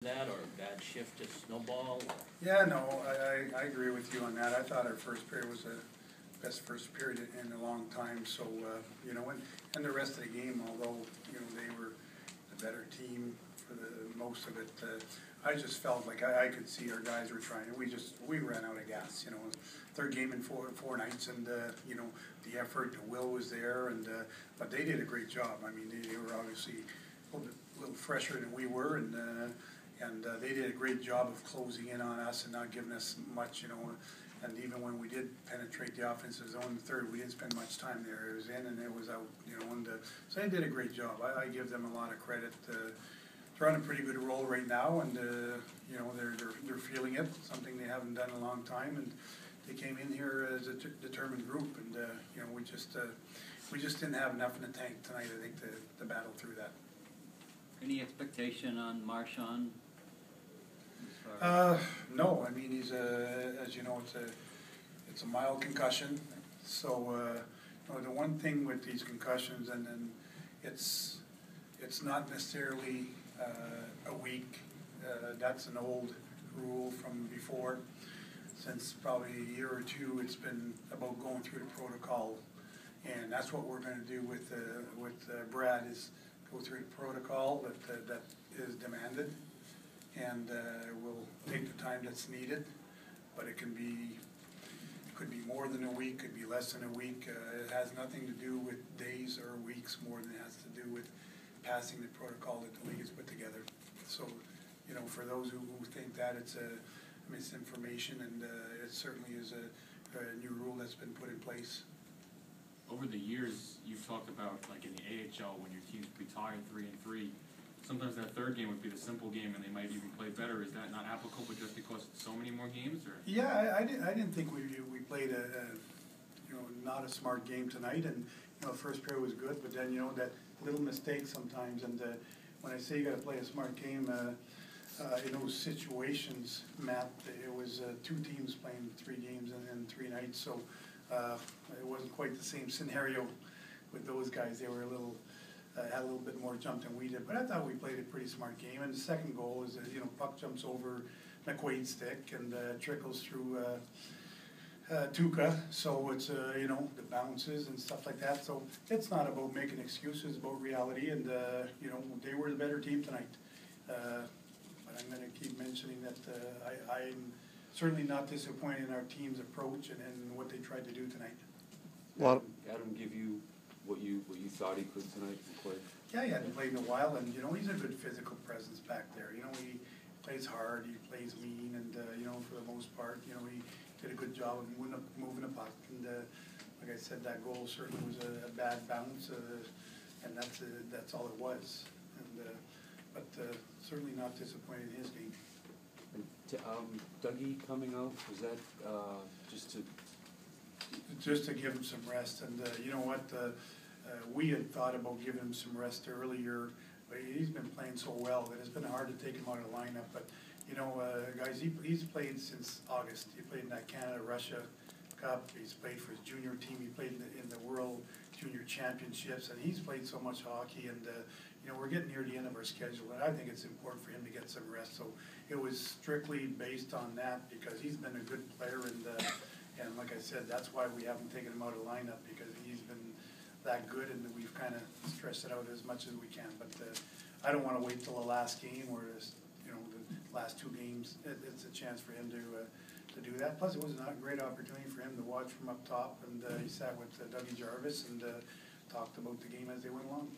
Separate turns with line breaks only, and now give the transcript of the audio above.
that, or bad shift to snowball? Or?
Yeah, no, I agree with you on that. I thought our first period was the best first period in a long time. So, you know, and the rest of the game, although, you know, they were the better team for the most of it, I just felt like I could see our guys were trying. We ran out of gas, you know. Third game in four nights, and, you know, the effort, the will was there, and but they did a great job. I mean, they were obviously a little fresher than we were, and they did a great job of closing in on us and not giving us much, you know. And even when we did penetrate the offensive zone in the third, we didn't spend much time there. It was in and it was out, you know. And so they did a great job. I give them a lot of credit. They're on a pretty good roll right now, and you know, they're feeling it. Something they haven't done in a long time, and they came in here as a determined group. And you know, we just didn't have enough in the tank tonight, I think, to battle through that.
Any expectation on Marchand?
No, I mean, he's as you know, it's a mild concussion. So you know, the one thing with these concussions, and it's not necessarily a week. That's an old rule from before. Since probably a year or two, it's been about going through the protocol, and that's what we're going to do with Brad, is go through the protocol that is demanded, and we'll take the time that's needed. But it could be more than a week, could be less than a week. It has nothing to do with days or weeks, more than it has to do with passing the protocol that the league has put together. So, you know, for those who think that it's a misinformation, and it certainly is a new rule that's been put in place.
Over the years, you've talked about, like in the AHL, when your teams would be tied 3-3, sometimes that third game would be the simple game, and they might even play better. Is that not applicable just because it's so many more games? Or?
Yeah, I didn't think we played you know, not a smart game tonight, and you know, the first period was good, but then, you know, that little mistake sometimes, and when I say you got to play a smart game, in those situations, Matt, it was two teams playing 3 games in 3 nights, so it wasn't quite the same scenario with those guys. They were had a little bit more jump than we did, but I thought we played a pretty smart game. And the second goal is, you know, puck jumps over McQuaid's stick and trickles through Tuukka, so it's you know, the bounces and stuff like that. So it's not about making excuses, about reality, and you know, they were the better team tonight. But I'm going to keep mentioning that I'm certainly not disappointed in our team's approach and what they tried to do tonight.
Well, Adam give you what you thought he could tonight from Claude?
Yeah, he hadn't played in a while, and you know, he's a good physical presence back there. You know, he plays hard, he plays mean, and you know, for the most part, you know, he did a good job of moving the puck. And like I said, that goal certainly was a bad bounce, and that's all it was. And but certainly not disappointed in his game.
And Dougie coming out, was that
just to give him some rest? And you know what, we had thought about giving him some rest earlier, but he's been playing so well that it's been hard to take him out of the lineup. But you know, guys, he's played since August. He played in that Canada-Russia Cup. He's played for his junior team. He played in the World Junior Championships, and he's played so much hockey. And you know, we're getting near the end of our schedule, and I think it's important for him to get some rest. So it was strictly based on that, because he's been a good player, and like I said, that's why we haven't taken him out of the lineup, because he's been that good, and we've kind of stressed it out as much as we can. But I don't want to wait till the last game, or you know, the last 2 games. It's a chance for him to do that. Plus, it was a great opportunity for him to watch from up top, and he sat with Dougie Jarvis and talked about the game as they went along.